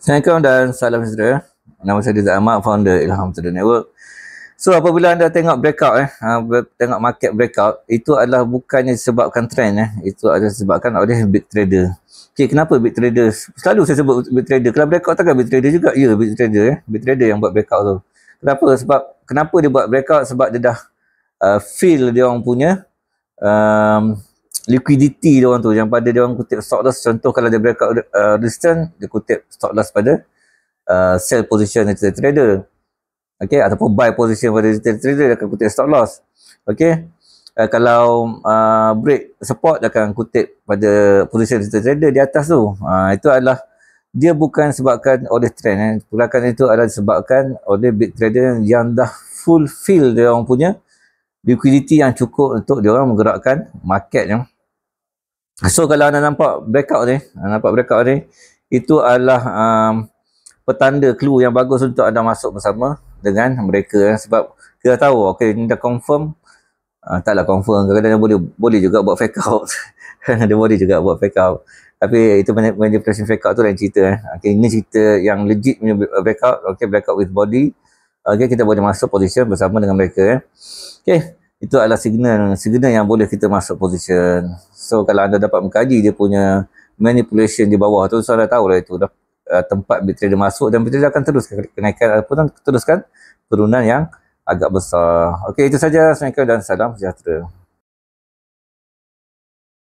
Assalamualaikum dan salam sejahtera. Nama saya Rizal Ahmad, founder Ilham Trader Network. So apabila anda tengok breakout tengok market breakout, itu adalah bukannya disebabkan trend itu adalah disebabkan oleh big trader. Okey, kenapa big trader? Selalu saya sebut big trader. Kalau breakout takkan big trader juga? Ya, big trader big trader yang buat breakout tu. Kenapa dia buat breakout? Sebab dia dah feel dia orang punya liquidity dia orang tu, yang pada dia orang kutip stop loss. Contoh kalau dia breakout resistance, dia kutip stop loss pada sell position retail trader. Okey, ataupun buy position pada retail trader, dia akan kutip stop loss. Okey, kalau break support, dia akan kutip pada position retail trader di atas tu. Itu adalah dia bukan sebabkan oleh trend. Pergerakan itu adalah disebabkan oleh big trader yang dah fulfill dia orang punya liquidity yang cukup untuk dia orang menggerakkan market. So kalau anda nampak breakout ni, itu adalah petanda clue yang bagus untuk anda masuk bersama dengan mereka, sebab kita tahu okey ni dah confirm. Taklah confirm, kadang-kadang boleh juga buat fake out. Dia boleh juga buat fake out, tapi itu manipulation fake out tu lain cerita. Okey, ini cerita yang legit punya breakout. Okey, breakout with body. Okey, kita boleh masuk position bersama dengan mereka. Okey, itu adalah signal yang boleh kita masuk position. So kalau anda dapat mengkaji dia punya manipulation di bawah tu, so anda tahu lah itu dah tempat big trader masuk, dan big trader akan terus kenaikan ataupun teruskan turunan yang agak besar. Okey, itu saja. Assalamualaikum dan salam sejahtera.